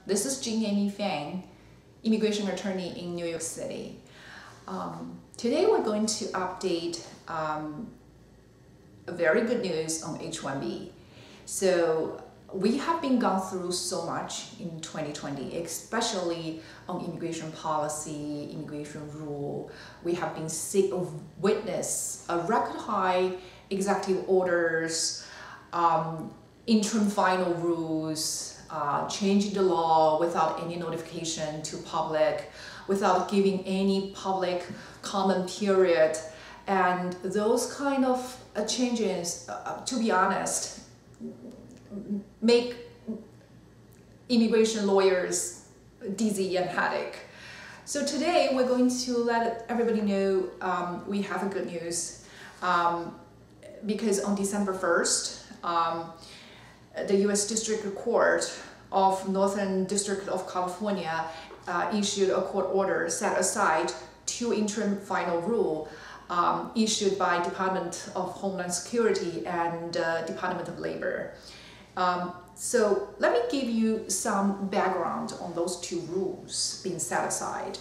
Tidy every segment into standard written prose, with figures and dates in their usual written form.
This is Attorney Feng, immigration attorney in New York City. Today we're going to update a very good news on H1B. So we have been gone through so much in 2020, especially on immigration policy, immigration rule. We have been witness a record high executive orders, interim final rules, changing the law without any notification to public, without giving any public comment period. And those kind of changes, to be honest, make immigration lawyers dizzy and headache. So today we're going to let everybody know we have a good news, because on December 1st, the U.S. District Court of Northern District of California issued a court order set aside two interim final rule issued by Department of Homeland Security and Department of Labor. So let me give you some background on those two rules being set aside.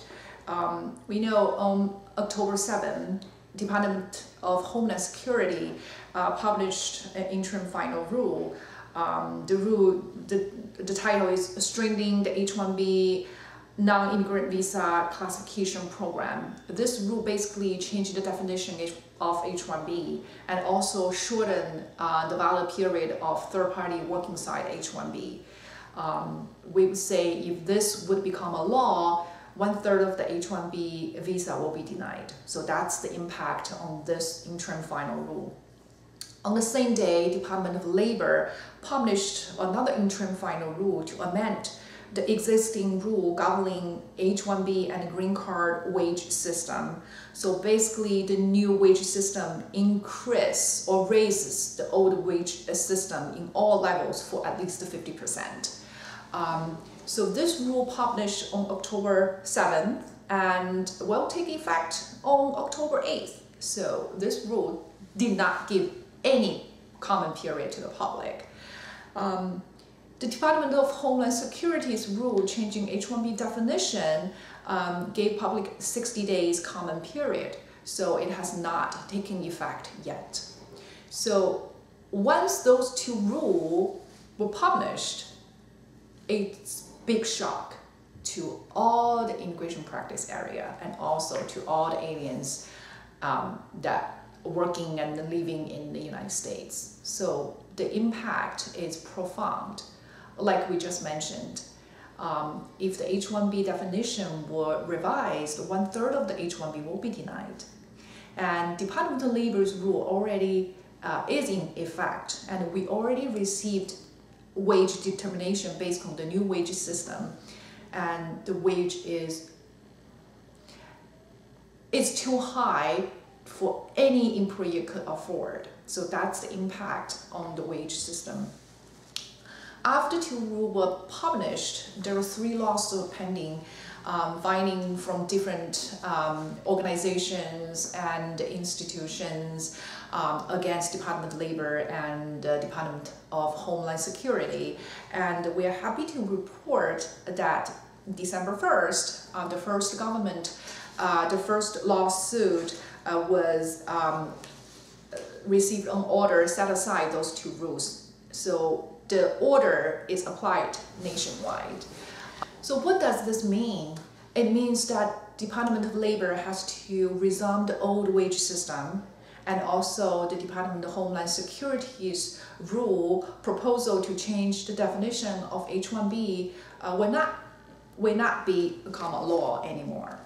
We know on October 7, Department of Homeland Security published an interim final rule. The title is Strengthening the H1B Non-Immigrant Visa Classification Program. This rule basically changed the definition of H1B and also shortened the valid period of third-party working site H1B. We would say if this would become a law, 1/3 of the H1B visa will be denied. So that's the impact on this interim final rule. On the same day, Department of Labor published another interim final rule to amend the existing rule governing H1B and green card wage system. So basically, the new wage system increases or raises the old wage system in all levels for at least 50%. So this rule published on October 7th and will take effect on October 8th. So this rule did not give any comment period to the public. The Department of Homeland Security's rule changing H1B definition gave public 60 days comment period, so it has not taken effect yet. So once those two rules were published, it's big shock to all the immigration practice area and also to all the aliens that working and living in the United States. So the impact is profound. Like we just mentioned, if the H1B definition were revised, 1/3 of the H1B will be denied. And Department of Labor's rule already is in effect, and we already received wage determination based on the new wage system, and the wage is too high for any employer could afford. So that's the impact on the wage system. After two rules were published, there were 3 lawsuits pending, filing from different organizations and institutions against Department of Labor and Department of Homeland Security. And we are happy to report that December 1st, the first lawsuit was received an order set aside those two rules. So the order is applied nationwide. So what does this mean? It means that Department of Labor has to resume the old wage system, and also the Department of Homeland Security's rule proposal to change the definition of H1B will not become a law anymore.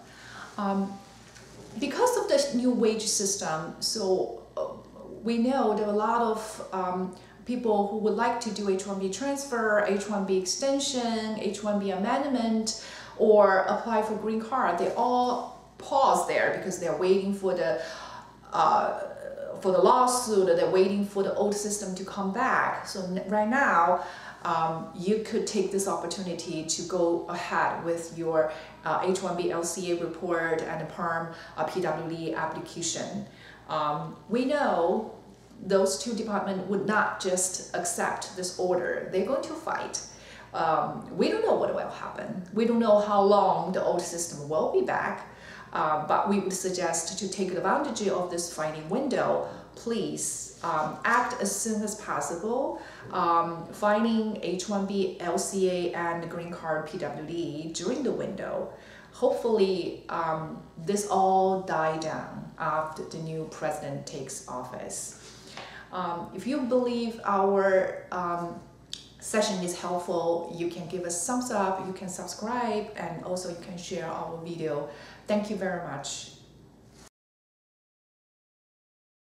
Because of this new wage system, so we know there are a lot of people who would like to do H1B transfer, H1B extension, H1B amendment, or apply for green card. They all pause there because they're waiting for the lawsuit, they're waiting for the old system to come back. So right now, you could take this opportunity to go ahead with your H1B LCA report and PERM PWD application. We know those two departments would not just accept this order. They're going to fight. We don't know what will happen. We don't know how long the old system will be back, but we would suggest to take advantage of this filing window. Please act as soon as possible, filing H1B, LCA, and green card PWD during the window. Hopefully, this all die down after the new president takes office. If you believe our session is helpful, you can give us thumbs up, you can subscribe, and also you can share our video. Thank you very much.